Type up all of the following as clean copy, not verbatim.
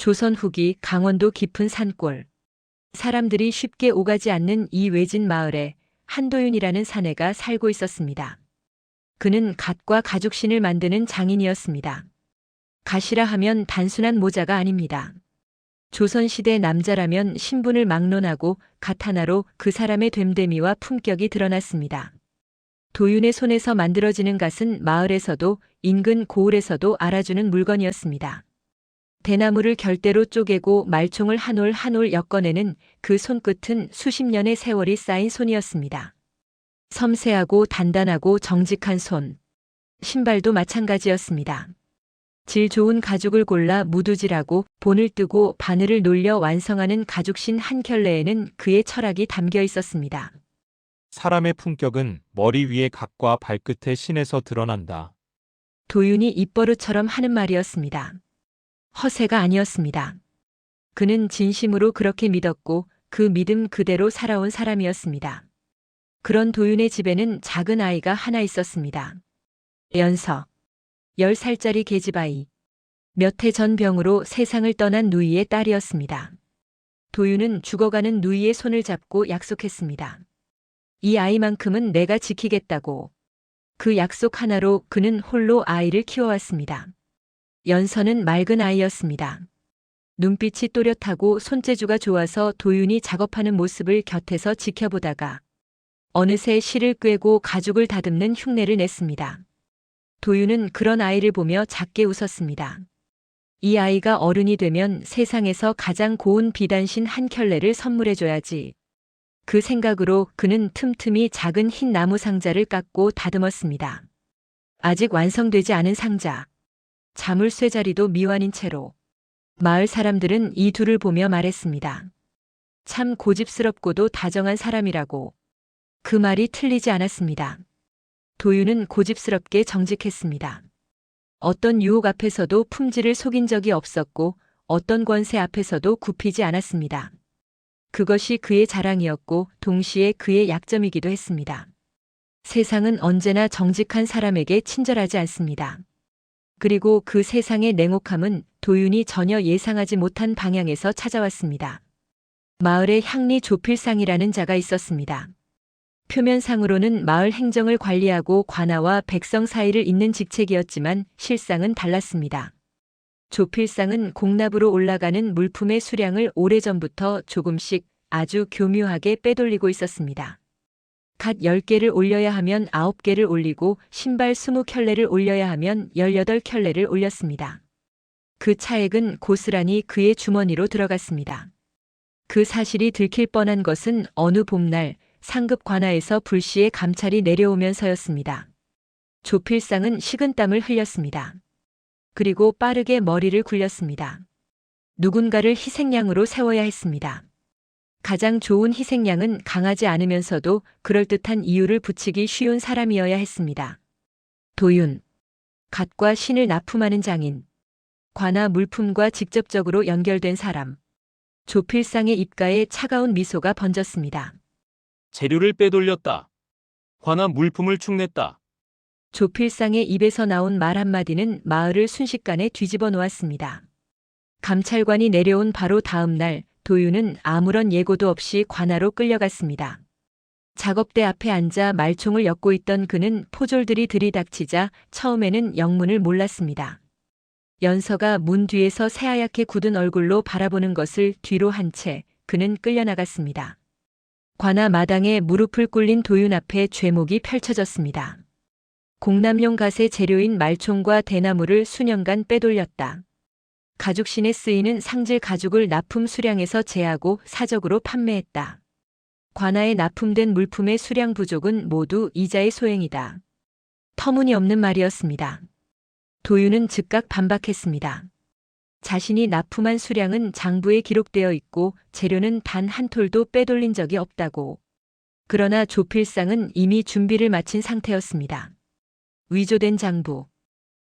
조선 후기 강원도 깊은 산골. 사람들이 쉽게 오가지 않는 이 외진 마을에 한도윤이라는 사내가 살고 있었습니다. 그는 갓과 가죽신을 만드는 장인이었습니다. 갓이라 하면 단순한 모자가 아닙니다. 조선시대 남자라면 신분을 막론하고 갓 하나로 그 사람의 됨됨이와 품격이 드러났습니다. 도윤의 손에서 만들어지는 갓은 마을에서도 인근 고을에서도 알아주는 물건이었습니다. 대나무를 결대로 쪼개고 말총을 한 올 한 올 엮어내는 그 손끝은 수십 년의 세월이 쌓인 손이었습니다. 섬세하고 단단하고 정직한 손. 신발도 마찬가지였습니다. 질 좋은 가죽을 골라 무두질하고 본을 뜨고 바늘을 놀려 완성하는 가죽신 한 켤레에는 그의 철학이 담겨 있었습니다. 사람의 품격은 머리 위의 각과 발끝의 신에서 드러난다. 도윤이 입버릇처럼 하는 말이었습니다. 허세가 아니었습니다. 그는 진심으로 그렇게 믿었고 그 믿음 그대로 살아온 사람이었습니다. 그런 도윤의 집에는 작은 아이가 하나 있었습니다. 연서. 10살짜리 계집아이. 몇 해 전 병으로 세상을 떠난 누이의 딸이었습니다. 도윤은 죽어가는 누이의 손을 잡고 약속했습니다. 이 아이만큼은 내가 지키겠다고. 그 약속 하나로 그는 홀로 아이를 키워왔습니다. 연서는 맑은 아이였습니다. 눈빛이 또렷하고 손재주가 좋아서 도윤이 작업하는 모습을 곁에서 지켜보다가 어느새 실을 꿰고 가죽을 다듬는 흉내를 냈습니다. 도윤은 그런 아이를 보며 작게 웃었습니다. 이 아이가 어른이 되면 세상에서 가장 고운 비단신 한 켤레를 선물해줘야지. 그 생각으로 그는 틈틈이 작은 흰 나무 상자를 깎고 다듬었습니다. 아직 완성되지 않은 상자. 자물쇠 자리도 미완인 채로. 마을 사람들은 이 둘을 보며 말했습니다. 참 고집스럽고도 다정한 사람이라고. 그 말이 틀리지 않았습니다. 도윤은 고집스럽게 정직했습니다. 어떤 유혹 앞에서도 품질을 속인 적이 없었고 어떤 권세 앞에서도 굽히지 않았습니다. 그것이 그의 자랑이었고 동시에 그의 약점이기도 했습니다. 세상은 언제나 정직한 사람에게 친절하지 않습니다. 그리고 그 세상의 냉혹함은 도윤이 전혀 예상하지 못한 방향에서 찾아왔습니다. 마을에 향리 조필상이라는 자가 있었습니다. 표면상으로는 마을 행정을 관리하고 관아와 백성 사이를 잇는 직책이었지만 실상은 달랐습니다. 조필상은 공납으로 올라가는 물품의 수량을 오래전부터 조금씩 아주 교묘하게 빼돌리고 있었습니다. 갓 10개를 올려야 하면 9개를 올리고 신발 20켤레를 올려야 하면 18켤레를 올렸습니다. 그 차액은 고스란히 그의 주머니로 들어갔습니다. 그 사실이 들킬 뻔한 것은 어느 봄날 상급 관아에서 불시에 감찰이 내려오면서였습니다. 조필상은 식은땀을 흘렸습니다. 그리고 빠르게 머리를 굴렸습니다. 누군가를 희생양으로 세워야 했습니다. 가장 좋은 희생양은 강하지 않으면서도 그럴듯한 이유를 붙이기 쉬운 사람이어야 했습니다. 도윤. 갓과 신을 납품하는 장인. 관아 물품과 직접적으로 연결된 사람. 조필상의 입가에 차가운 미소가 번졌습니다. 재료를 빼돌렸다. 관아 물품을 축냈다. 조필상의 입에서 나온 말 한마디는 마을을 순식간에 뒤집어 놓았습니다. 감찰관이 내려온 바로 다음 날 도윤은 아무런 예고도 없이 관아로 끌려갔습니다. 작업대 앞에 앉아 말총을 엮고 있던 그는 포졸들이 들이닥치자 처음에는 영문을 몰랐습니다. 연서가 문 뒤에서 새하얗게 굳은 얼굴로 바라보는 것을 뒤로 한 채 그는 끌려나갔습니다. 관아 마당에 무릎을 꿇린 도윤 앞에 죄목이 펼쳐졌습니다. 공남용 갓의 재료인 말총과 대나무를 수년간 빼돌렸다. 가죽신에 쓰이는 상질 가죽을 납품 수량에서 제하고 사적으로 판매했다. 관아에 납품된 물품의 수량 부족은 모두 이자의 소행이다. 터무니없는 말이었습니다. 도윤은 즉각 반박했습니다. 자신이 납품한 수량은 장부에 기록되어 있고 재료는 단 한 톨도 빼돌린 적이 없다고. 그러나 조필상은 이미 준비를 마친 상태였습니다. 위조된 장부,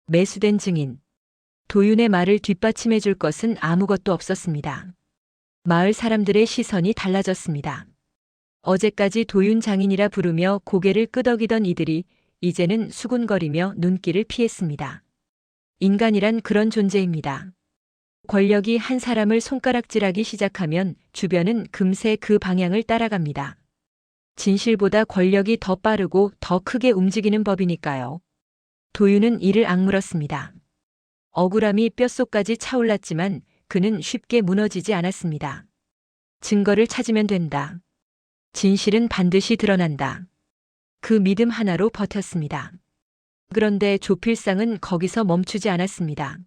매수된 증인. 도윤의 말을 뒷받침해 줄 것은 아무것도 없었습니다. 마을 사람들의 시선이 달라졌습니다. 어제까지 도윤 장인이라 부르며 고개를 끄덕이던 이들이 이제는 수군거리며 눈길을 피했습니다. 인간이란 그런 존재입니다. 권력이 한 사람을 손가락질하기 시작하면 주변은 금세 그 방향을 따라갑니다. 진실보다 권력이 더 빠르고 더 크게 움직이는 법이니까요. 도윤은 이를 악물었습니다. 억울함이 뼛속까지 차올랐지만 그는 쉽게 무너지지 않았습니다. 증거를 찾으면 된다. 진실은 반드시 드러난다. 그 믿음 하나로 버텼습니다. 그런데 조필상은 거기서 멈추지 않았습니다.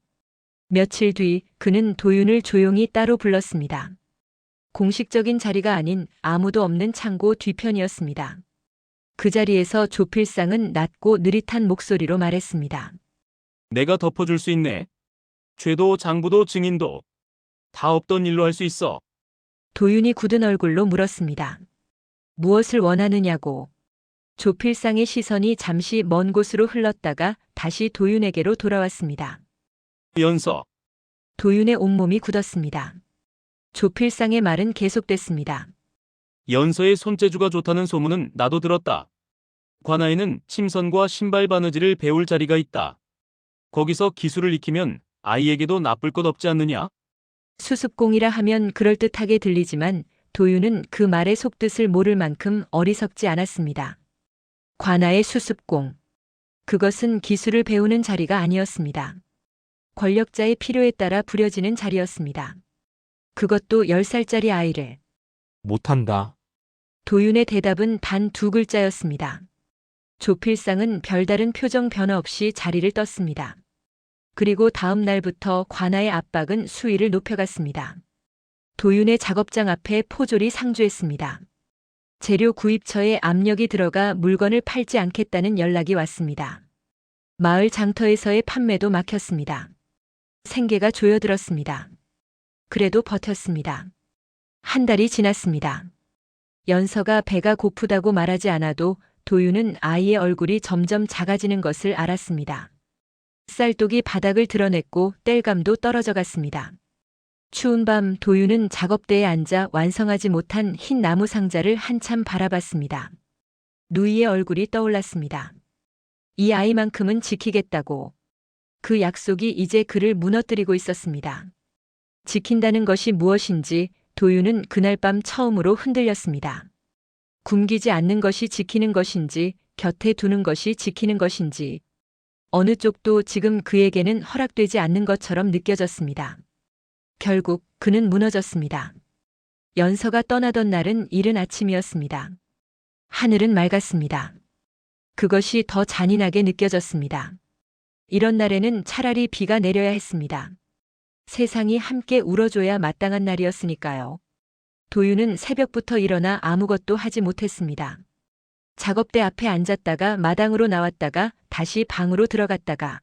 며칠 뒤 그는 도윤을 조용히 따로 불렀습니다. 공식적인 자리가 아닌 아무도 없는 창고 뒤편이었습니다. 그 자리에서 조필상은 낮고 느릿한 목소리로 말했습니다. 내가 덮어줄 수 있네. 죄도 장부도 증인도 다 없던 일로 할 수 있어. 도윤이 굳은 얼굴로 물었습니다. 무엇을 원하느냐고. 조필상의 시선이 잠시 먼 곳으로 흘렀다가 다시 도윤에게로 돌아왔습니다. 연서, 도윤의 온몸이 굳었습니다. 조필상의 말은 계속됐습니다. 연서의 손재주가 좋다는 소문은 나도 들었다. 관아에는 침선과 신발 바느질을 배울 자리가 있다. 거기서 기술을 익히면 아이에게도 나쁠 것 없지 않느냐? 수습공이라 하면 그럴듯하게 들리지만 도윤은 그 말의 속뜻을 모를 만큼 어리석지 않았습니다. 관아의 수습공. 그것은 기술을 배우는 자리가 아니었습니다. 권력자의 필요에 따라 부려지는 자리였습니다. 그것도 10살짜리 아이를. 못한다. 도윤의 대답은 단 2글자였습니다. 조필상은 별다른 표정 변화 없이 자리를 떴습니다. 그리고 다음 날부터 관아의 압박은 수위를 높여갔습니다. 도윤의 작업장 앞에 포졸이 상주했습니다. 재료 구입처에 압력이 들어가 물건을 팔지 않겠다는 연락이 왔습니다. 마을 장터에서의 판매도 막혔습니다. 생계가 조여들었습니다. 그래도 버텼습니다. 한 달이 지났습니다. 연서가 배가 고프다고 말하지 않아도 도윤은 아이의 얼굴이 점점 작아지는 것을 알았습니다. 쌀독이 바닥을 드러냈고 땔감도 떨어져 갔습니다. 추운 밤 도윤은 작업대에 앉아 완성하지 못한 흰 나무 상자를 한참 바라봤습니다. 누이의 얼굴이 떠올랐습니다. 이 아이만큼은 지키겠다고. 그 약속이 이제 그를 무너뜨리고 있었습니다. 지킨다는 것이 무엇인지 도윤은 그날 밤 처음으로 흔들렸습니다. 굶기지 않는 것이 지키는 것인지 곁에 두는 것이 지키는 것인지 어느 쪽도 지금 그에게는 허락되지 않는 것처럼 느껴졌습니다. 결국 그는 무너졌습니다. 연서가 떠나던 날은 이른 아침이었습니다. 하늘은 맑았습니다. 그것이 더 잔인하게 느껴졌습니다. 이런 날에는 차라리 비가 내려야 했습니다. 세상이 함께 울어줘야 마땅한 날이었으니까요. 도윤은 새벽부터 일어나 아무것도 하지 못했습니다. 작업대 앞에 앉았다가 마당으로 나왔다가 다시 방으로 들어갔다가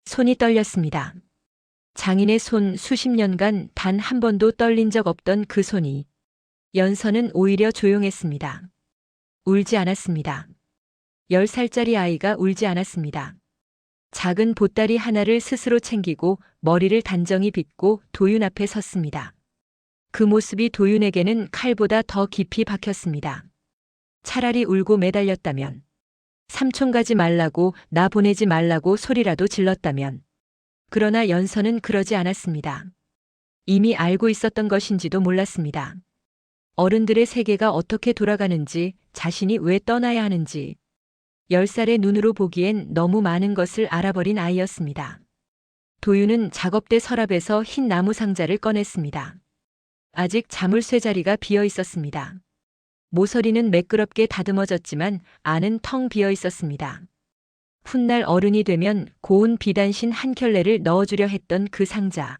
손이 떨렸습니다. 장인의 손 수십 년간 단 한 번도 떨린 적 없던 그 손이. 연서는 오히려 조용했습니다. 울지 않았습니다. 10살짜리 아이가 울지 않았습니다. 작은 보따리 하나를 스스로 챙기고 머리를 단정히 빗고 도윤 앞에 섰습니다. 그 모습이 도윤에게는 칼보다 더 깊이 박혔습니다. 차라리 울고 매달렸다면, 삼촌 가지 말라고 나 보내지 말라고 소리라도 질렀다면. 그러나 연서는 그러지 않았습니다. 이미 알고 있었던 것인지도 몰랐습니다. 어른들의 세계가 어떻게 돌아가는지, 자신이 왜 떠나야 하는지. 10살의 눈으로 보기엔 너무 많은 것을 알아버린 아이였습니다. 도윤은 작업대 서랍에서 흰 나무 상자를 꺼냈습니다. 아직 자물쇠 자리가 비어 있었습니다. 모서리는 매끄럽게 다듬어졌지만 안은 텅 비어 있었습니다. 훗날 어른이 되면 고운 비단신 한 켤레를 넣어주려 했던 그 상자.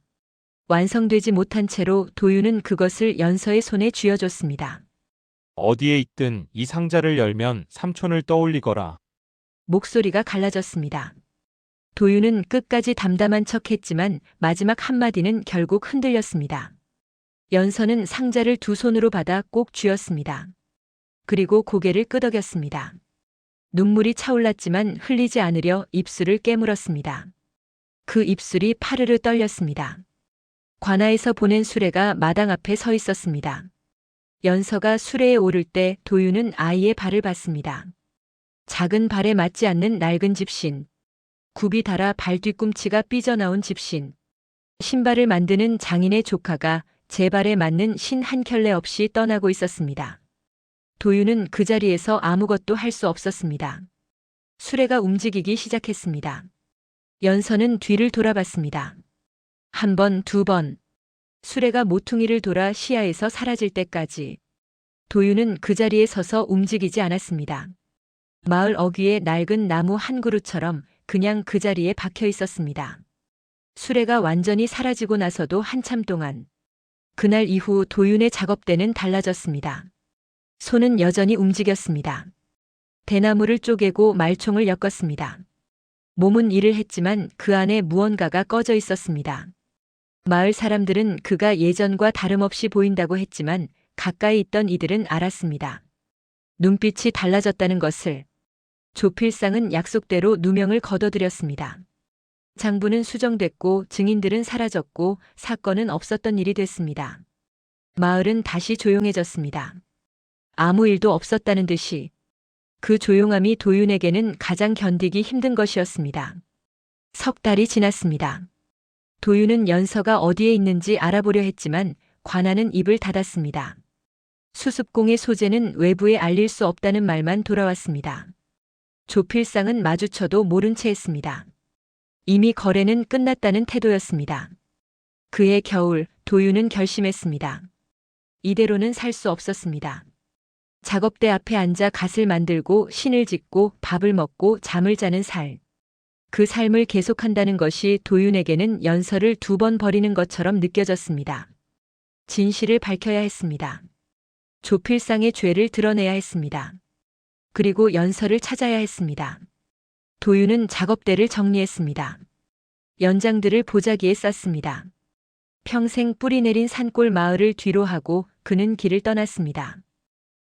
완성되지 못한 채로 도윤은 그것을 연서의 손에 쥐어줬습니다. 어디에 있든 이 상자를 열면 삼촌을 떠올리거라. 목소리가 갈라졌습니다. 도윤은 끝까지 담담한 척했지만 마지막 한마디는 결국 흔들렸습니다. 연서는 상자를 두 손으로 받아 꼭 쥐었습니다. 그리고 고개를 끄덕였습니다. 눈물이 차올랐지만 흘리지 않으려 입술을 깨물었습니다. 그 입술이 파르르 떨렸습니다. 관아에서 보낸 수레가 마당 앞에 서 있었습니다. 연서가 수레에 오를 때 도윤은 아이의 발을 봤습니다. 작은 발에 맞지 않는 낡은 집신. 굽이 닳아 발 뒤꿈치가 삐져나온 집신. 신발을 만드는 장인의 조카가 제 발에 맞는 신 한 켤레 없이 떠나고 있었습니다. 도윤은 그 자리에서 아무것도 할 수 없었습니다. 수레가 움직이기 시작했습니다. 연서는 뒤를 돌아봤습니다. 한 번, 두 번. 수레가 모퉁이를 돌아 시야에서 사라질 때까지. 도윤은 그 자리에 서서 움직이지 않았습니다. 마을 어귀의 낡은 나무 한 그루처럼 그냥 그 자리에 박혀 있었습니다. 수레가 완전히 사라지고 나서도 한참 동안. 그날 이후 도윤의 작업대는 달라졌습니다. 손은 여전히 움직였습니다. 대나무를 쪼개고 말총을 엮었습니다. 몸은 일을 했지만 그 안에 무언가가 꺼져 있었습니다. 마을 사람들은 그가 예전과 다름없이 보인다고 했지만 가까이 있던 이들은 알았습니다. 눈빛이 달라졌다는 것을. 조필상은 약속대로 누명을 걷어들였습니다. 장부는 수정됐고 증인들은 사라졌고 사건은 없었던 일이 됐습니다. 마을은 다시 조용해졌습니다. 아무 일도 없었다는 듯이. 그 조용함이 도윤에게는 가장 견디기 힘든 것이었습니다. 석 달이 지났습니다. 도윤은 연서가 어디에 있는지 알아보려 했지만 관아는 입을 닫았습니다. 수습공의 소재는 외부에 알릴 수 없다는 말만 돌아왔습니다. 조필상은 마주쳐도 모른 채 했습니다. 이미 거래는 끝났다는 태도였습니다. 그해 겨울 도윤은 결심했습니다. 이대로는 살 수 없었습니다. 작업대 앞에 앉아 갓을 만들고 신을 짓고 밥을 먹고 잠을 자는 살. 그 삶을 계속한다는 것이 도윤에게는 연서를 2번 버리는 것처럼 느껴졌습니다. 진실을 밝혀야 했습니다. 조필상의 죄를 드러내야 했습니다. 그리고 연서를 찾아야 했습니다. 도윤은 작업대를 정리했습니다. 연장들을 보자기에 쌌습니다. 평생 뿌리내린 산골 마을을 뒤로 하고 그는 길을 떠났습니다.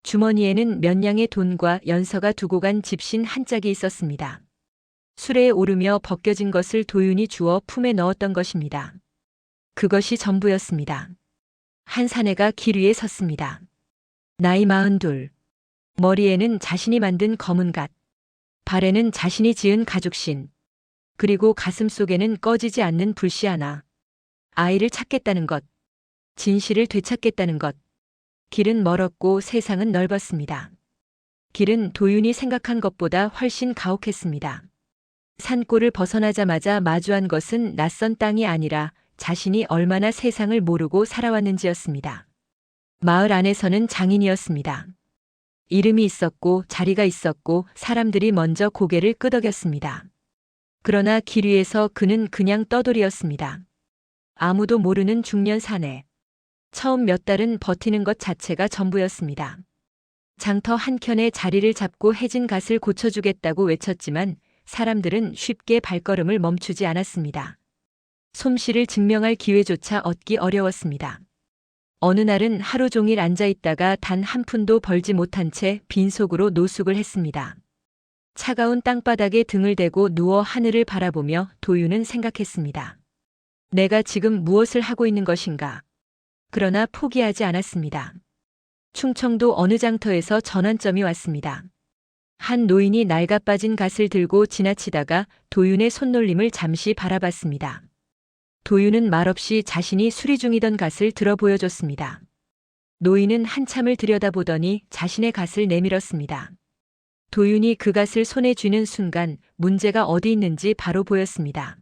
주머니에는 몇 냥의 돈과 연서가 두고 간 집신 한 짝이 있었습니다. 수레에 오르며 벗겨진 것을 도윤이 주워 품에 넣었던 것입니다. 그것이 전부였습니다. 한 사내가 길 위에 섰습니다. 나이 42. 머리에는 자신이 만든 검은 갓, 발에는 자신이 지은 가죽신, 그리고 가슴 속에는 꺼지지 않는 불씨 하나. 아이를 찾겠다는 것, 진실을 되찾겠다는 것. 길은 멀었고 세상은 넓었습니다. 길은 도윤이 생각한 것보다 훨씬 가혹했습니다. 산골을 벗어나자마자 마주한 것은 낯선 땅이 아니라 자신이 얼마나 세상을 모르고 살아왔는지였습니다. 마을 안에서는 장인이었습니다. 이름이 있었고 자리가 있었고 사람들이 먼저 고개를 끄덕였습니다. 그러나 길 위에서 그는 그냥 떠돌이였습니다. 아무도 모르는 중년 사내. 처음 몇 달은 버티는 것 자체가 전부였습니다. 장터 한켠에 자리를 잡고 해진 갓을 고쳐주겠다고 외쳤지만 사람들은 쉽게 발걸음을 멈추지 않았습니다. 솜씨를 증명할 기회조차 얻기 어려웠습니다. 어느 날은 하루 종일 앉아 있다가 단 한 푼도 벌지 못한 채 빈속으로 노숙을 했습니다. 차가운 땅바닥에 등을 대고 누워 하늘을 바라보며 도윤은 생각했습니다. 내가 지금 무엇을 하고 있는 것인가? 그러나 포기하지 않았습니다. 충청도 어느 장터에서 전환점이 왔습니다. 한 노인이 낡아 빠진 갓을 들고 지나치다가 도윤의 손놀림을 잠시 바라봤습니다. 도윤은 말없이 자신이 수리 중이던 갓을 들어 보여줬습니다. 노인은 한참을 들여다보더니 자신의 갓을 내밀었습니다. 도윤이 그 갓을 손에 쥐는 순간 문제가 어디 있는지 바로 보였습니다.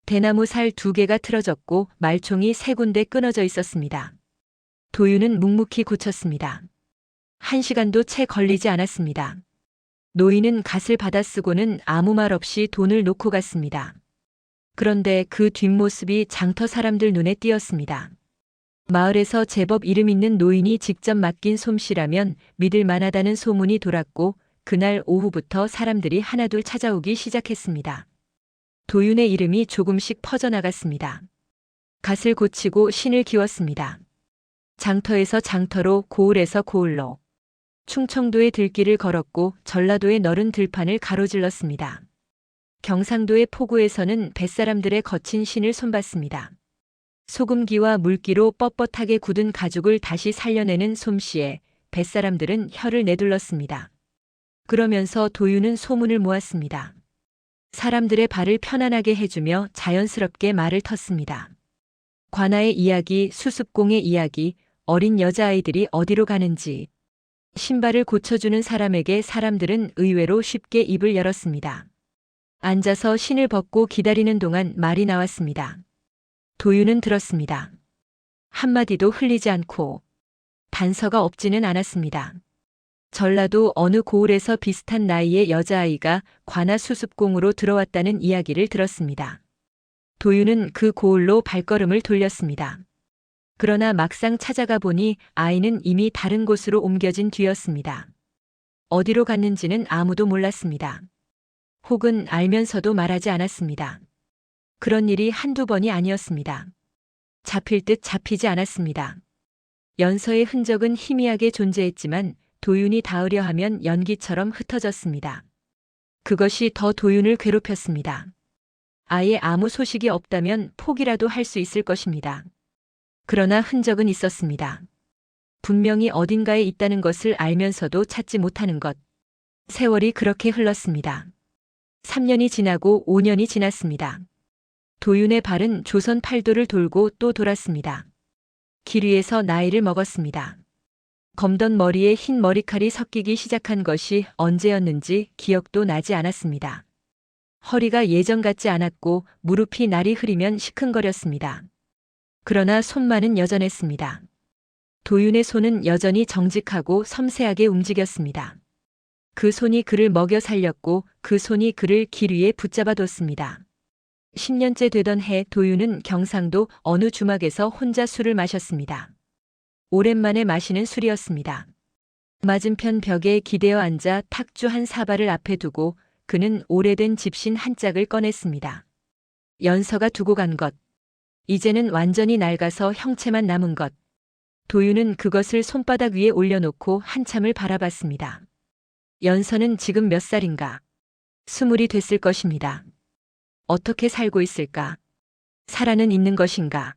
대나무 살 2개가 틀어졌고 말총이 3군데 끊어져 있었습니다. 도윤은 묵묵히 고쳤습니다. 1시간도 채 걸리지 않았습니다. 노인은 갓을 받아쓰고는 아무 말 없이 돈을 놓고 갔습니다. 그런데 그 뒷모습이 장터 사람들 눈에 띄었습니다. 마을에서 제법 이름 있는 노인이 직접 맡긴 솜씨라면 믿을 만하다는 소문이 돌았고 그날 오후부터 사람들이 하나둘 찾아오기 시작했습니다. 도윤의 이름이 조금씩 퍼져나갔습니다. 갓을 고치고 신을 기웠습니다. 장터에서 장터로 고을에서 고을로 충청도의 들길을 걸었고 전라도의 너른 들판을 가로질렀습니다. 경상도의 포구에서는 뱃사람들의 거친 신을 손봤습니다. 소금기와 물기로 뻣뻣하게 굳은 가죽을 다시 살려내는 솜씨에 뱃사람들은 혀를 내둘렀습니다. 그러면서 도윤은 소문을 모았습니다. 사람들의 발을 편안하게 해주며 자연스럽게 말을 텄습니다. 관아의 이야기, 수습공의 이야기, 어린 여자아이들이 어디로 가는지. 신발을 고쳐주는 사람에게 사람들은 의외로 쉽게 입을 열었습니다. 앉아서 신을 벗고 기다리는 동안 말이 나왔습니다. 도유는 들었습니다. 한마디도 흘리지 않고 단서가 없지는 않았습니다. 전라도 어느 고을에서 비슷한 나이의 여자아이가 관아 수습공으로 들어왔다는 이야기를 들었습니다. 도유는 그 고을로 발걸음을 돌렸습니다. 그러나 막상 찾아가 보니 아이는 이미 다른 곳으로 옮겨진 뒤였습니다. 어디로 갔는지는 아무도 몰랐습니다. 혹은 알면서도 말하지 않았습니다. 그런 일이 한두 번이 아니었습니다. 잡힐 듯 잡히지 않았습니다. 연서의 흔적은 희미하게 존재했지만 도윤이 닿으려 하면 연기처럼 흩어졌습니다. 그것이 더 도윤을 괴롭혔습니다. 아예 아무 소식이 없다면 포기라도 할 수 있을 것입니다. 그러나 흔적은 있었습니다. 분명히 어딘가에 있다는 것을 알면서도 찾지 못하는 것. 세월이 그렇게 흘렀습니다. 3년이 지나고 5년이 지났습니다. 도윤의 발은 조선 팔도를 돌고 또 돌았습니다. 길 위에서 나이를 먹었습니다. 검던 머리에 흰 머리칼이 섞이기 시작한 것이 언제였는지 기억도 나지 않았습니다. 허리가 예전 같지 않았고 무릎이 날이 흐리면 시큰거렸습니다. 그러나 손만은 여전했습니다. 도윤의 손은 여전히 정직하고 섬세하게 움직였습니다. 그 손이 그를 먹여 살렸고 그 손이 그를 길 위에 붙잡아뒀습니다. 10년째 되던 해 도윤은 경상도 어느 주막에서 혼자 술을 마셨습니다. 오랜만에 마시는 술이었습니다. 맞은편 벽에 기대어 앉아 탁주 한 사발을 앞에 두고 그는 오래된 집신 한 짝을 꺼냈습니다. 연서가 두고 간 것. 이제는 완전히 낡아서 형체만 남은 것. 도윤은 그것을 손바닥 위에 올려놓고 한참을 바라봤습니다. 연서는 지금 몇 살인가? 20이 됐을 것입니다. 어떻게 살고 있을까? 살아는 있는 것인가?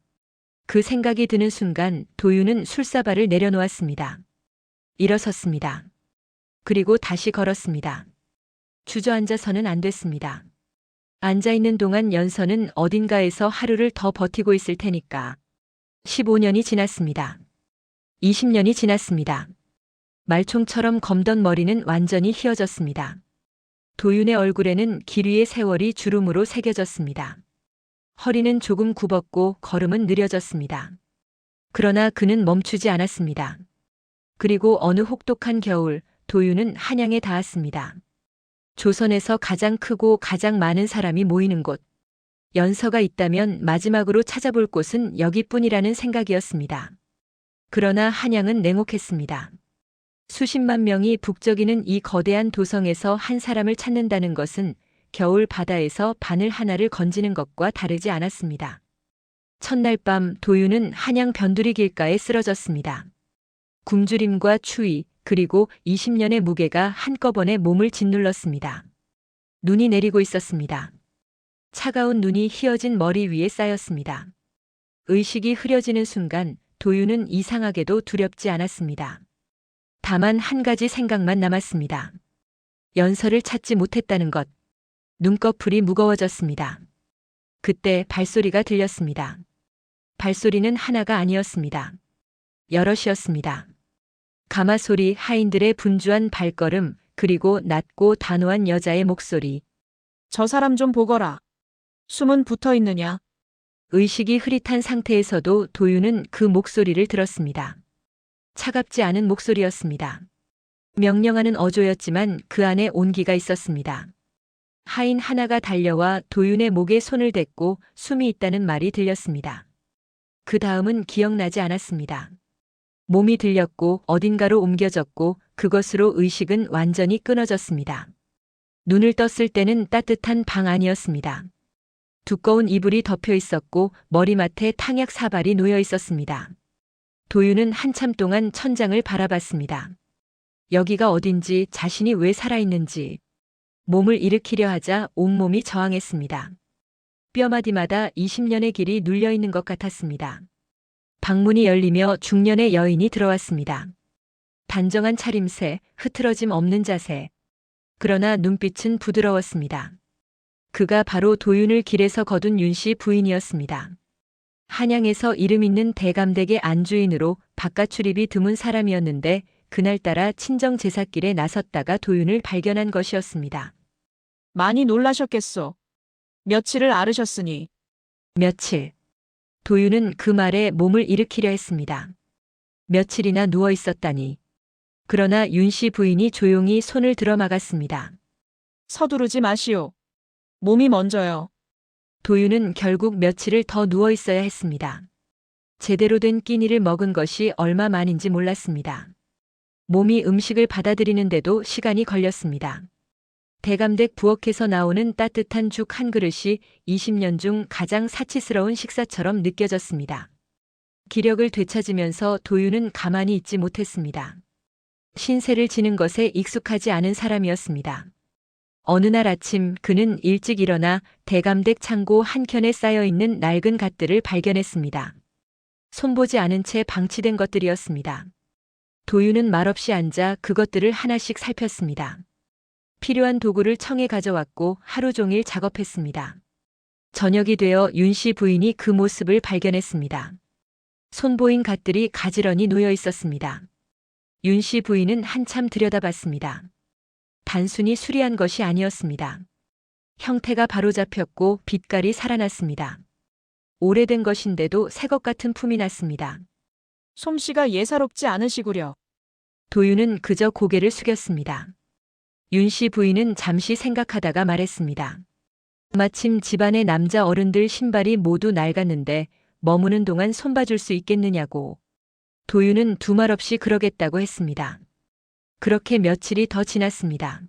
그 생각이 드는 순간 도윤은 술사발을 내려놓았습니다. 일어섰습니다. 그리고 다시 걸었습니다. 주저앉아서는 안 됐습니다. 앉아있는 동안 연서는 어딘가에서 하루를 더 버티고 있을 테니까. 15년이 지났습니다. 20년이 지났습니다. 말총처럼 검던 머리는 완전히 휘어졌습니다. 도윤의 얼굴에는 길 위의 세월이 주름으로 새겨졌습니다. 허리는 조금 굽었고 걸음은 느려졌습니다. 그러나 그는 멈추지 않았습니다. 그리고 어느 혹독한 겨울, 도윤은 한양에 닿았습니다. 조선에서 가장 크고 가장 많은 사람이 모이는 곳. 연서가 있다면 마지막으로 찾아볼 곳은 여기뿐이라는 생각이었습니다. 그러나 한양은 냉혹했습니다. 수십만 명이 북적이는 이 거대한 도성에서 한 사람을 찾는다는 것은 겨울 바다에서 바늘 하나를 건지는 것과 다르지 않았습니다. 첫날 밤 도윤은 한양 변두리 길가에 쓰러졌습니다. 굶주림과 추위, 그리고 20년의 무게가 한꺼번에 몸을 짓눌렀습니다. 눈이 내리고 있었습니다. 차가운 눈이 휘어진 머리 위에 쌓였습니다. 의식이 흐려지는 순간 도윤은 이상하게도 두렵지 않았습니다. 다만 한 가지 생각만 남았습니다. 연서를 찾지 못했다는 것. 눈꺼풀이 무거워졌습니다. 그때 발소리가 들렸습니다. 발소리는 하나가 아니었습니다. 여럿이었습니다. 가마소리, 하인들의 분주한 발걸음, 그리고 낮고 단호한 여자의 목소리. 저 사람 좀 보거라. 숨은 붙어 있느냐? 의식이 흐릿한 상태에서도 도윤은 그 목소리를 들었습니다. 차갑지 않은 목소리였습니다. 명령하는 어조였지만 그 안에 온기가 있었습니다. 하인 하나가 달려와 도윤의 목에 손을 댔고 숨이 있다는 말이 들렸습니다. 그 다음은 기억나지 않았습니다. 몸이 들렸고 어딘가로 옮겨졌고 그것으로 의식은 완전히 끊어졌습니다. 눈을 떴을 때는 따뜻한 방 안이었습니다. 두꺼운 이불이 덮여 있었고 머리맡에 탕약 사발이 놓여 있었습니다. 도윤은 한참 동안 천장을 바라봤습니다. 여기가 어딘지, 자신이 왜 살아있는지. 몸을 일으키려 하자 온몸이 저항했습니다. 뼈마디마다 20년의 길이 눌려있는 것 같았습니다. 방문이 열리며 중년의 여인이 들어왔습니다. 단정한 차림새, 흐트러짐 없는 자세. 그러나 눈빛은 부드러웠습니다. 그가 바로 도윤을 길에서 거둔 윤씨 부인이었습니다. 한양에서 이름 있는 대감댁의 안주인으로 바깥 출입이 드문 사람이었는데 그날따라 친정 제삿길에 나섰다가 도윤을 발견한 것이었습니다. 많이 놀라셨겠소. 며칠을 앓으셨으니. 며칠. 도윤은 그 말에 몸을 일으키려 했습니다. 며칠이나 누워 있었다니. 그러나 윤 씨 부인이 조용히 손을 들어 막았습니다. 서두르지 마시오. 몸이 먼저요. 도윤은 결국 며칠을 더 누워 있어야 했습니다. 제대로 된 끼니를 먹은 것이 얼마 만인지 몰랐습니다. 몸이 음식을 받아들이는데도 시간이 걸렸습니다. 대감댁 부엌에서 나오는 따뜻한 죽 한 그릇이 20년 중 가장 사치스러운 식사처럼 느껴졌습니다. 기력을 되찾으면서 도윤은 가만히 있지 못했습니다. 신세를 지는 것에 익숙하지 않은 사람이었습니다. 어느 날 아침 그는 일찍 일어나 대감댁 창고 한켠에 쌓여있는 낡은 갓들을 발견했습니다. 손보지 않은 채 방치된 것들이었습니다. 도윤은 말없이 앉아 그것들을 하나씩 살폈습니다. 필요한 도구를 청해 가져왔고 하루 종일 작업했습니다. 저녁이 되어 윤 씨 부인이 그 모습을 발견했습니다. 손보인 갓들이 가지런히 놓여 있었습니다. 윤 씨 부인은 한참 들여다봤습니다. 단순히 수리한 것이 아니었습니다. 형태가 바로잡혔고 빛깔이 살아났습니다. 오래된 것인데도 새 것 같은 품이 났습니다. 솜씨가 예사롭지 않으시구려. 도윤은 그저 고개를 숙였습니다. 윤 씨 부인은 잠시 생각하다가 말했습니다. 마침 집안의 남자 어른들 신발이 모두 낡았는데 머무는 동안 손봐줄 수 있겠느냐고. 도윤은 두말 없이 그러겠다고 했습니다. 그렇게 며칠이 더 지났습니다.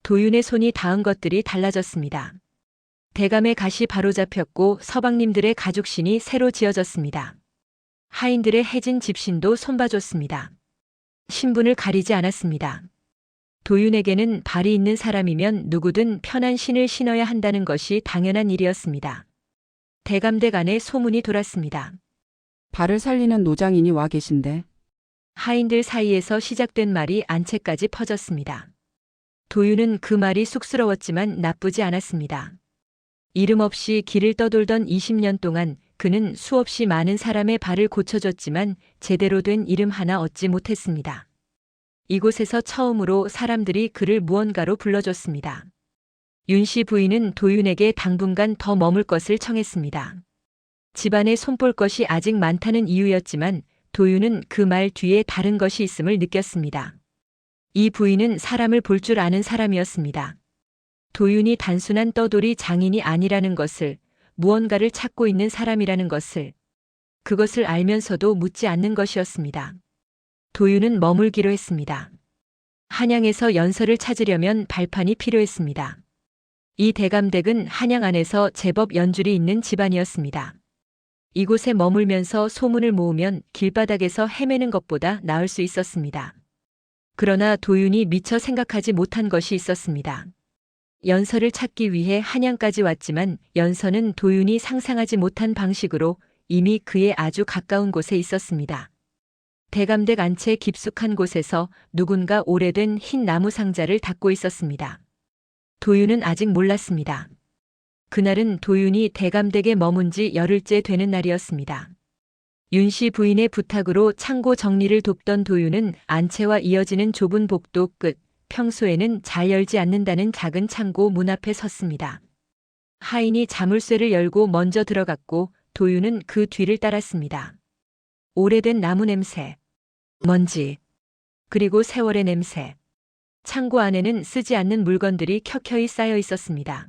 도윤의 손이 닿은 것들이 달라졌습니다. 대감의 갓이 바로잡혔고 서방님들의 가죽신이 새로 지어졌습니다. 하인들의 해진 집신도 손봐줬습니다. 신분을 가리지 않았습니다. 도윤에게는 발이 있는 사람이면 누구든 편한 신을 신어야 한다는 것이 당연한 일이었습니다. 대감댁 안에 소문이 돌았습니다. 발을 살리는 노장인이 와 계신데. 하인들 사이에서 시작된 말이 안채까지 퍼졌습니다. 도윤은 그 말이 쑥스러웠지만 나쁘지 않았습니다. 이름 없이 길을 떠돌던 20년 동안 그는 수없이 많은 사람의 발을 고쳐줬지만 제대로 된 이름 하나 얻지 못했습니다. 이곳에서 처음으로 사람들이 그를 무언가로 불러줬습니다. 윤 씨 부인은 도윤에게 당분간 더 머물 것을 청했습니다. 집안에 손볼 것이 아직 많다는 이유였지만 도윤은 그 말 뒤에 다른 것이 있음을 느꼈습니다. 이 부인은 사람을 볼 줄 아는 사람이었습니다. 도윤이 단순한 떠돌이 장인이 아니라는 것을, 무언가를 찾고 있는 사람이라는 것을, 그것을 알면서도 묻지 않는 것이었습니다. 도윤은 머물기로 했습니다. 한양에서 연서를 찾으려면 발판이 필요했습니다. 이 대감댁은 한양 안에서 제법 연줄이 있는 집안이었습니다. 이곳에 머물면서 소문을 모으면 길바닥에서 헤매는 것보다 나을 수 있었습니다. 그러나 도윤이 미처 생각하지 못한 것이 있었습니다. 연서를 찾기 위해 한양까지 왔지만 연서는 도윤이 상상하지 못한 방식으로 이미 그의 아주 가까운 곳에 있었습니다. 대감댁 안채 깊숙한 곳에서 누군가 오래된 흰 나무 상자를 닫고 있었습니다. 도윤은 아직 몰랐습니다. 그날은 도윤이 대감댁에 머문 지 열흘째 되는 날이었습니다. 윤 씨 부인의 부탁으로 창고 정리를 돕던 도윤은 안채와 이어지는 좁은 복도 끝, 평소에는 잘 열지 않는다는 작은 창고 문 앞에 섰습니다. 하인이 자물쇠를 열고 먼저 들어갔고 도윤은 그 뒤를 따랐습니다. 오래된 나무 냄새, 먼지, 그리고 세월의 냄새. 창고 안에는 쓰지 않는 물건들이 켜켜이 쌓여 있었습니다.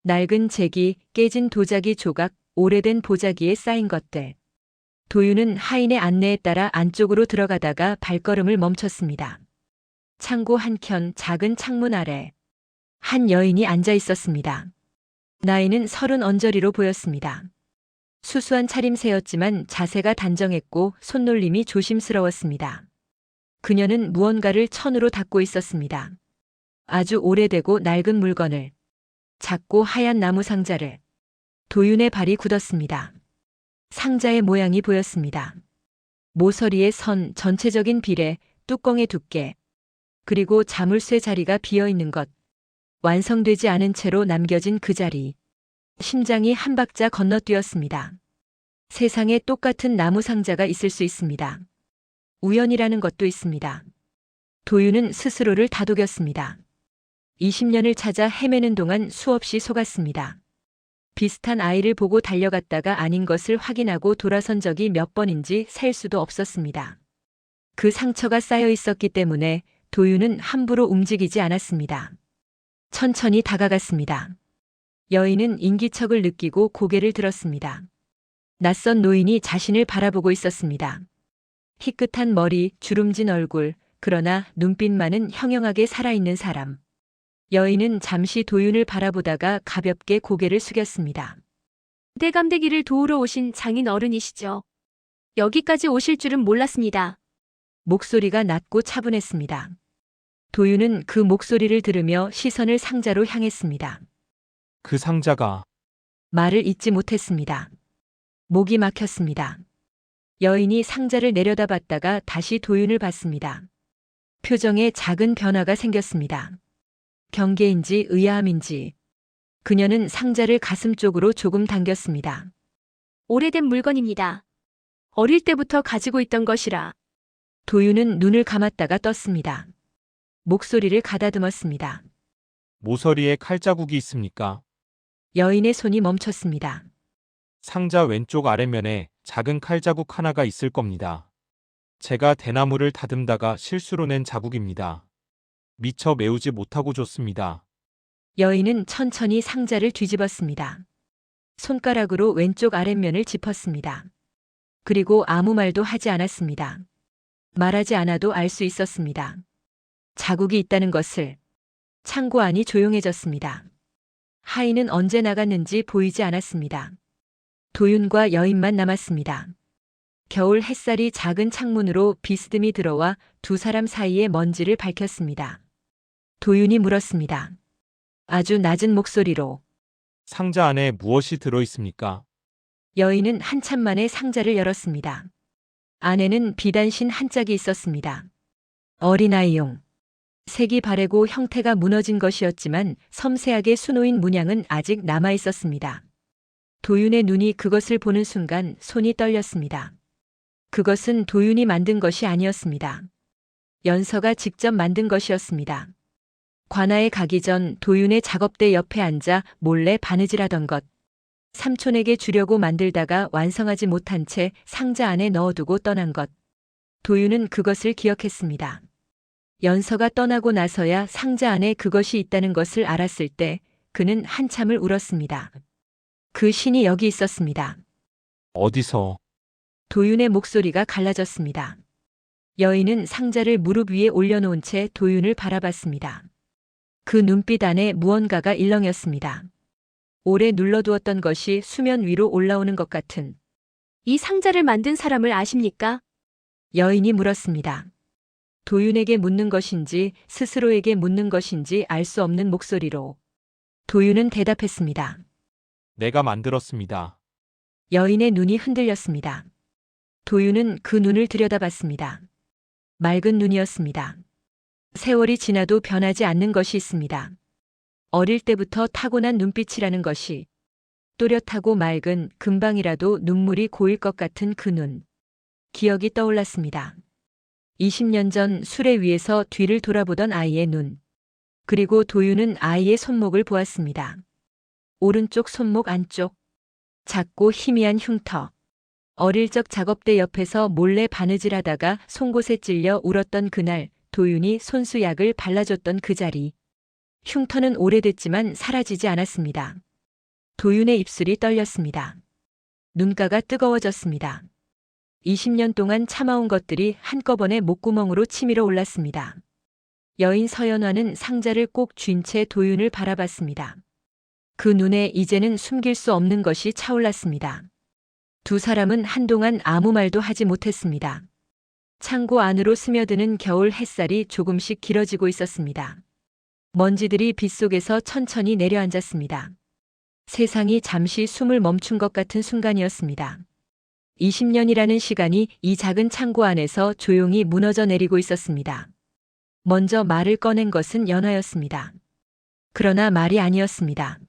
낡은 제기, 깨진 도자기 조각, 오래된 보자기에 쌓인 것들. 도윤은 하인의 안내에 따라 안쪽으로 들어가다가 발걸음을 멈췄습니다. 창고 한켠 작은 창문 아래 한 여인이 앉아 있었습니다. 나이는 30 언저리로 보였습니다. 수수한 차림새였지만 자세가 단정했고 손놀림이 조심스러웠습니다. 그녀는 무언가를 천으로 닫고 있었습니다. 아주 오래되고 낡은 물건을, 작고 하얀 나무 상자를. 도윤의 발이 굳었습니다. 상자의 모양이 보였습니다. 모서리의 선, 전체적인 비례, 뚜껑의 두께, 그리고 자물쇠 자리가 비어있는 것, 완성되지 않은 채로 남겨진 그 자리. 심장이 한 박자 건너뛰었습니다. 세상에 똑같은 나무 상자가 있을 수 있습니다. 우연이라는 것도 있습니다. 도윤은 스스로를 다독였습니다. 20년을 찾아 헤매는 동안 수없이 속았습니다. 비슷한 아이를 보고 달려갔다가 아닌 것을 확인하고 돌아선 적이 몇 번인지 셀 수도 없었습니다. 그 상처가 쌓여 있었기 때문에 도윤은 함부로 움직이지 않았습니다. 천천히 다가갔습니다. 여인은 인기척을 느끼고 고개를 들었습니다. 낯선 노인이 자신을 바라보고 있었습니다. 희끗한 머리, 주름진 얼굴, 그러나 눈빛만은 형형하게 살아있는 사람. 여인은 잠시 도윤을 바라보다가 가볍게 고개를 숙였습니다. 대감대기를 도우러 오신 장인 어른이시죠. 여기까지 오실 줄은 몰랐습니다. 목소리가 낮고 차분했습니다. 도윤은 그 목소리를 들으며 시선을 상자로 향했습니다. 그 상자가 말을 잇지 못했습니다. 목이 막혔습니다. 여인이 상자를 내려다봤다가 다시 도윤을 봤습니다. 표정에 작은 변화가 생겼습니다. 경계인지 의아함인지 그녀는 상자를 가슴 쪽으로 조금 당겼습니다. 오래된 물건입니다. 어릴 때부터 가지고 있던 것이라. 도윤은 눈을 감았다가 떴습니다. 목소리를 가다듬었습니다. 모서리에 칼자국이 있습니까? 여인의 손이 멈췄습니다. 상자 왼쪽 아래면에 작은 칼자국 하나가 있을 겁니다. 제가 대나무를 다듬다가 실수로 낸 자국입니다. 미처 메우지 못하고 줬습니다. 여인은 천천히 상자를 뒤집었습니다. 손가락으로 왼쪽 아랫면을 짚었습니다. 그리고 아무 말도 하지 않았습니다. 말하지 않아도 알 수 있었습니다. 자국이 있다는 것을. 창고 안이 조용해졌습니다. 하인은 언제 나갔는지 보이지 않았습니다. 도윤과 여인만 남았습니다. 겨울 햇살이 작은 창문으로 비스듬히 들어와 두 사람 사이의 먼지를 밝혔습니다. 도윤이 물었습니다. 아주 낮은 목소리로. 상자 안에 무엇이 들어 있습니까? 여인은 한참 만에 상자를 열었습니다. 안에는 비단신 한 짝이 있었습니다. 어린아이용. 색이 바래고 형태가 무너진 것이었지만 섬세하게 수놓인 문양은 아직 남아 있었습니다. 도윤의 눈이 그것을 보는 순간 손이 떨렸습니다. 그것은 도윤이 만든 것이 아니었습니다. 연서가 직접 만든 것이었습니다. 관아에 가기 전 도윤의 작업대 옆에 앉아 몰래 바느질하던 것. 삼촌에게 주려고 만들다가 완성하지 못한 채 상자 안에 넣어두고 떠난 것. 도윤은 그것을 기억했습니다. 연서가 떠나고 나서야 상자 안에 그것이 있다는 것을 알았을 때 그는 한참을 울었습니다. 그 신이 여기 있었습니다. 어디서? 도윤의 목소리가 갈라졌습니다. 여인은 상자를 무릎 위에 올려놓은 채 도윤을 바라봤습니다. 그 눈빛 안에 무언가가 일렁였습니다. 오래 눌러두었던 것이 수면 위로 올라오는 것 같은. 이 상자를 만든 사람을 아십니까? 여인이 물었습니다. 도윤에게 묻는 것인지 스스로에게 묻는 것인지 알 수 없는 목소리로. 도윤은 대답했습니다. 내가 만들었습니다. 여인의 눈이 흔들렸습니다. 도윤은 그 눈을 들여다봤습니다. 맑은 눈이었습니다. 세월이 지나도 변하지 않는 것이 있습니다. 어릴 때부터 타고난 눈빛이라는 것이. 또렷하고 맑은 금방이라도 눈물이 고일 것 같은 그 눈. 기억이 떠올랐습니다. 20년 전 수레 위에서 뒤를 돌아보던 아이의 눈. 그리고 도윤은 아이의 손목을 보았습니다. 오른쪽 손목 안쪽. 작고 희미한 흉터. 어릴 적 작업대 옆에서 몰래 바느질하다가 송곳에 찔려 울었던 그날 도윤이 손수약을 발라줬던 그 자리. 흉터는 오래됐지만 사라지지 않았습니다. 도윤의 입술이 떨렸습니다. 눈가가 뜨거워졌습니다. 20년 동안 참아온 것들이 한꺼번에 목구멍으로 치밀어 올랐습니다. 여인 서연화는 상자를 꼭 쥔 채 도윤을 바라봤습니다. 그 눈에 이제는 숨길 수 없는 것이 차올랐습니다. 두 사람은 한동안 아무 말도 하지 못했습니다. 창고 안으로 스며드는 겨울 햇살이 조금씩 길어지고 있었습니다. 먼지들이 빗속에서 천천히 내려앉았습니다. 세상이 잠시 숨을 멈춘 것 같은 순간이었습니다. 20년이라는 시간이 이 작은 창고 안에서 조용히 무너져 내리고 있었습니다. 먼저 말을 꺼낸 것은 연화였습니다. 그러나 말이 아니었습니다.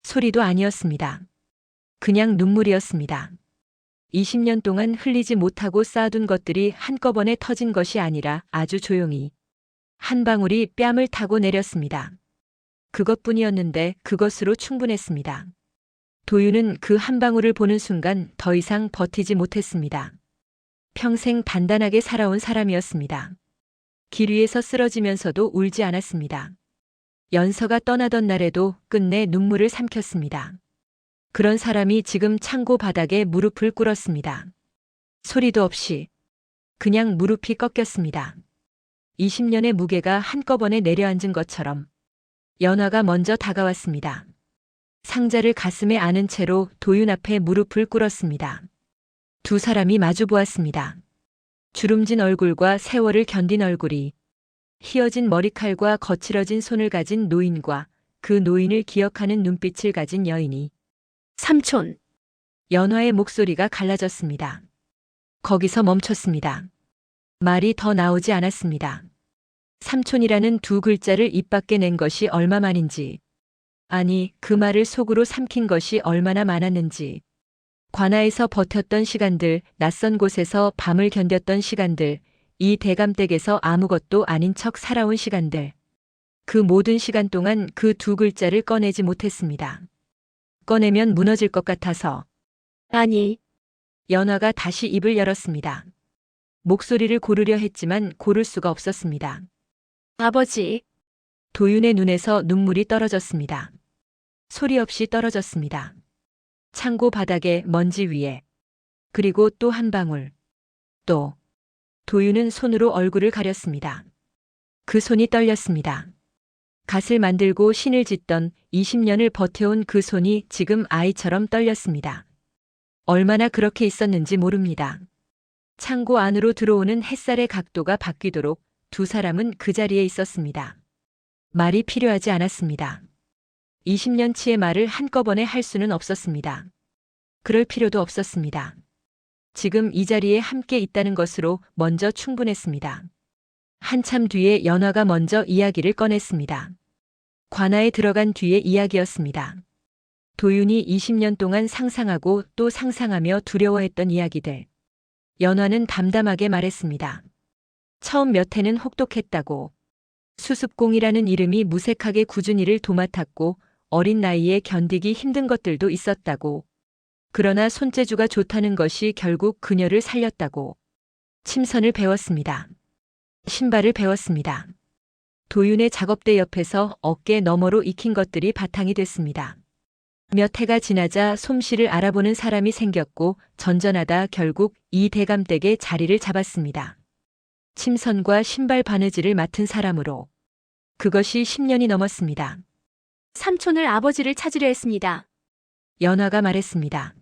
소리도 아니었습니다. 그냥 눈물이었습니다. 20년 동안 흘리지 못하고 쌓아둔 것들이 한꺼번에 터진 것이 아니라 아주 조용히 한 방울이 뺨을 타고 내렸습니다. 그것뿐이었는데 그것으로 충분했습니다. 도윤은 그 한 방울을 보는 순간 더 이상 버티지 못했습니다. 평생 단단하게 살아온 사람이었습니다. 길 위에서 쓰러지면서도 울지 않았습니다. 연서가 떠나던 날에도 끝내 눈물을 삼켰습니다. 그런 사람이 지금 창고 바닥에 무릎을 꿇었습니다. 소리도 없이 그냥 무릎이 꺾였습니다. 20년의 무게가 한꺼번에 내려앉은 것처럼 연화가 먼저 다가왔습니다. 상자를 가슴에 안은 채로 도윤 앞에 무릎을 꿇었습니다. 두 사람이 마주 보았습니다. 주름진 얼굴과 세월을 견딘 얼굴이, 휘어진 머리칼과 거칠어진 손을 가진 노인과 그 노인을 기억하는 눈빛을 가진 여인이. 삼촌. 연화의 목소리가 갈라졌습니다. 거기서 멈췄습니다. 말이 더 나오지 않았습니다. 삼촌이라는 두 글자를 입 밖에 낸 것이 얼마만인지, 아니 그 말을 속으로 삼킨 것이 얼마나 많았는지, 관아에서 버텼던 시간들, 낯선 곳에서 밤을 견뎠던 시간들, 이 대감댁에서 아무것도 아닌 척 살아온 시간들, 그 모든 시간 동안 그 두 글자를 꺼내지 못했습니다. 꺼내면 무너질 것 같아서. 아니, 연화가 다시 입을 열었습니다. 목소리를 고르려 했지만 고를 수가 없었습니다. 아버지. 도윤의 눈에서 눈물이 떨어졌습니다. 소리 없이 떨어졌습니다. 창고 바닥에 먼지 위에. 그리고 또 한 방울. 또. 도윤은 손으로 얼굴을 가렸습니다. 그 손이 떨렸습니다. 갓을 만들고 신을 짓던 20년을 버텨온 그 손이 지금 아이처럼 떨렸습니다. 얼마나 그렇게 있었는지 모릅니다. 창고 안으로 들어오는 햇살의 각도가 바뀌도록 두 사람은 그 자리에 있었습니다. 말이 필요하지 않았습니다. 20년치의 말을 한꺼번에 할 수는 없었습니다. 그럴 필요도 없었습니다. 지금 이 자리에 함께 있다는 것으로 먼저 충분했습니다. 한참 뒤에 연화가 먼저 이야기를 꺼냈습니다. 관아에 들어간 뒤의 이야기였습니다. 도윤이 20년 동안 상상하고 또 상상하며 두려워했던 이야기들. 연화는 담담하게 말했습니다. 처음 몇 해는 혹독했다고. 수습공이라는 이름이 무색하게 꾸준히를 도맡았고 어린 나이에 견디기 힘든 것들도 있었다고. 그러나 손재주가 좋다는 것이 결국 그녀를 살렸다고. 침선을 배웠습니다. 신발을 배웠습니다. 도윤의 작업대 옆에서 어깨 너머로 익힌 것들이 바탕이 됐습니다. 몇 해가 지나자 솜씨를 알아보는 사람이 생겼고 전전하다 결국 이 대감댁의 자리를 잡았습니다. 침선과 신발 바느질을 맡은 사람으로. 그것이 10년이 넘었습니다. 삼촌을 아버지를 찾으려 했습니다. 연화가 말했습니다.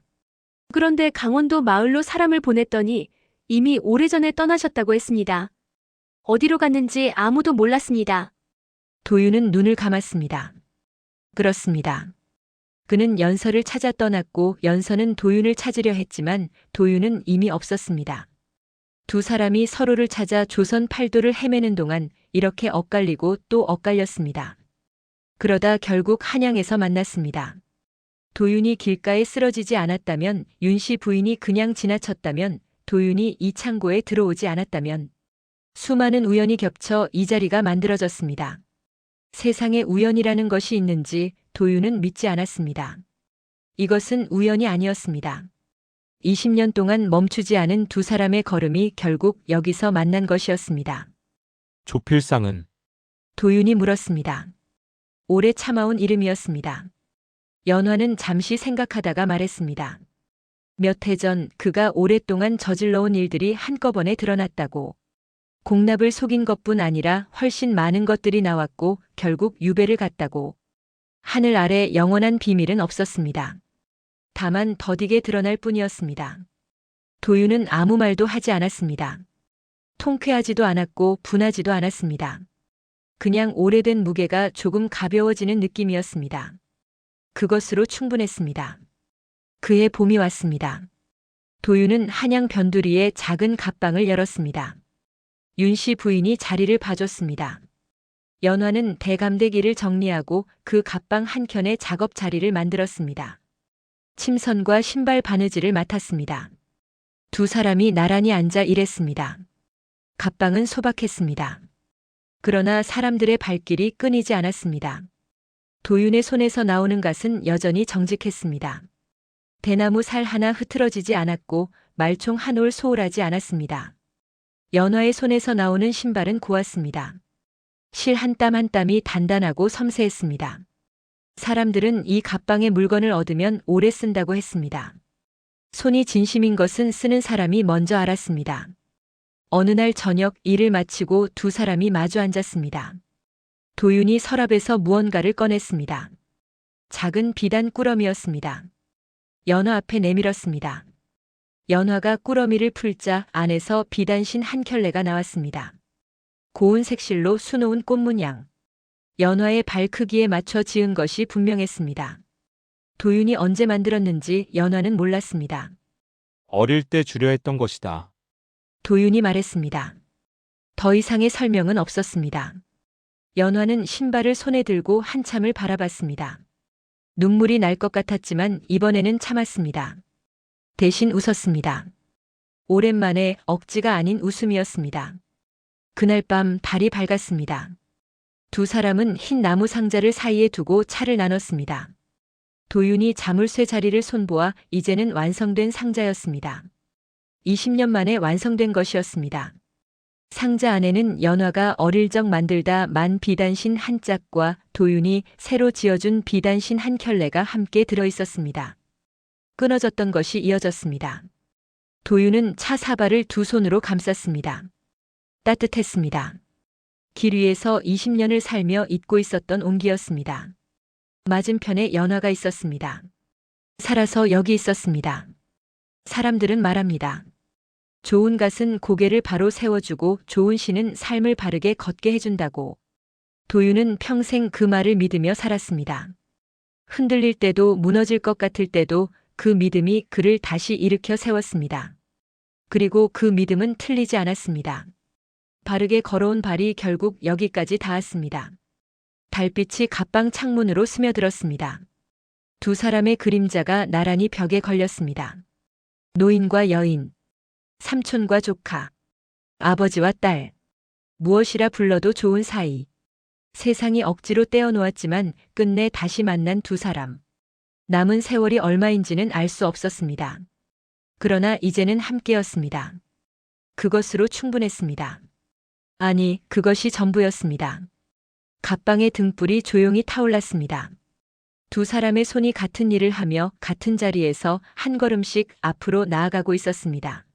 그런데 강원도 마을로 사람을 보냈더니 이미 오래전에 떠나셨다고 했습니다. 어디로 갔는지 아무도 몰랐습니다. 도윤은 눈을 감았습니다. 그렇습니다. 그는 연서를 찾아 떠났고 연서는 도윤을 찾으려 했지만 도윤은 이미 없었습니다. 두 사람이 서로를 찾아 조선 팔도를 헤매는 동안 이렇게 엇갈리고 또 엇갈렸습니다. 그러다 결국 한양에서 만났습니다. 도윤이 길가에 쓰러지지 않았다면, 윤씨 부인이 그냥 지나쳤다면, 도윤이 이 창고에 들어오지 않았다면 수많은 우연이 겹쳐 이 자리가 만들어졌습니다. 세상에 우연이라는 것이 있는지 도윤은 믿지 않았습니다. 이것은 우연이 아니었습니다. 20년 동안 멈추지 않은 두 사람의 걸음이 결국 여기서 만난 것이었습니다. 조필상은 도윤이 물었습니다. 오래 참아온 이름이었습니다. 연화는 잠시 생각하다가 말했습니다. 몇 해 전 그가 오랫동안 저질러온 일들이 한꺼번에 드러났다고. 공납을 속인 것뿐 아니라 훨씬 많은 것들이 나왔고 결국 유배를 갔다고. 하늘 아래 영원한 비밀은 없었습니다. 다만 더디게 드러날 뿐이었습니다. 도윤은 아무 말도 하지 않았습니다. 통쾌하지도 않았고 분하지도 않았습니다. 그냥 오래된 무게가 조금 가벼워지는 느낌이었습니다. 그것으로 충분했습니다. 그해 봄이 왔습니다. 도윤은 한양 변두리에 작은 갓방을 열었습니다. 윤씨 부인이 자리를 봐줬습니다. 연화는 대감댁 일을 정리하고 그 갓방 한켠에 작업 자리를 만들었습니다. 침선과 신발 바느질을 맡았습니다. 두 사람이 나란히 앉아 일했습니다. 갑방은 소박했습니다. 그러나 사람들의 발길이 끊이지 않았습니다. 도윤의 손에서 나오는 갓은 여전히 정직했습니다. 대나무 살 하나 흐트러지지 않았고 말총 한 올 소홀하지 않았습니다. 연화의 손에서 나오는 신발은 고왔습니다. 실 한 땀 한 땀이 단단하고 섬세했습니다. 사람들은 이 갑방의 물건을 얻으면 오래 쓴다고 했습니다. 손이 진심인 것은 쓰는 사람이 먼저 알았습니다. 어느 날 저녁 일을 마치고 두 사람이 마주 앉았습니다. 도윤이 서랍에서 무언가를 꺼냈습니다. 작은 비단 꾸러미였습니다. 연화 앞에 내밀었습니다. 연화가 꾸러미를 풀자 안에서 비단신 한 켤레가 나왔습니다. 고운 색실로 수놓은 꽃 문양. 연화의 발 크기에 맞춰 지은 것이 분명했습니다. 도윤이 언제 만들었는지 연화는 몰랐습니다. 어릴 때 주려 했던 것이다. 도윤이 말했습니다. 더 이상의 설명은 없었습니다. 연화는 신발을 손에 들고 한참을 바라봤습니다. 눈물이 날 것 같았지만 이번에는 참았습니다. 대신 웃었습니다. 오랜만에 억지가 아닌 웃음이었습니다. 그날 밤 달이 밝았습니다. 두 사람은 흰 나무 상자를 사이에 두고 차를 나눴습니다. 도윤이 자물쇠 자리를 손보아 이제는 완성된 상자였습니다. 20년 만에 완성된 것이었습니다. 상자 안에는 연화가 어릴 적 만들다 만 비단신 한 짝과 도윤이 새로 지어준 비단신 한 켤레가 함께 들어있었습니다. 끊어졌던 것이 이어졌습니다. 도윤은 차 사발을 두 손으로 감쌌습니다. 따뜻했습니다. 길 위에서 20년을 살며 잊고 있었던 온기였습니다. 맞은편에 연화가 있었습니다. 살아서 여기 있었습니다. 사람들은 말합니다. 좋은 갓은 고개를 바로 세워주고 좋은 시는 삶을 바르게 걷게 해준다고. 도윤은 평생 그 말을 믿으며 살았습니다. 흔들릴 때도 무너질 것 같을 때도 그 믿음이 그를 다시 일으켜 세웠습니다. 그리고 그 믿음은 틀리지 않았습니다. 바르게 걸어온 발이 결국 여기까지 닿았습니다. 달빛이 갑방 창문으로 스며들었습니다. 두 사람의 그림자가 나란히 벽에 걸렸습니다. 노인과 여인, 삼촌과 조카, 아버지와 딸, 무엇이라 불러도 좋은 사이. 세상이 억지로 떼어놓았지만 끝내 다시 만난 두 사람. 남은 세월이 얼마인지는 알 수 없었습니다. 그러나 이제는 함께였습니다. 그것으로 충분했습니다. 아니, 그것이 전부였습니다. 갑방의 등불이 조용히 타올랐습니다. 두 사람의 손이 같은 일을 하며 같은 자리에서 한 걸음씩 앞으로 나아가고 있었습니다.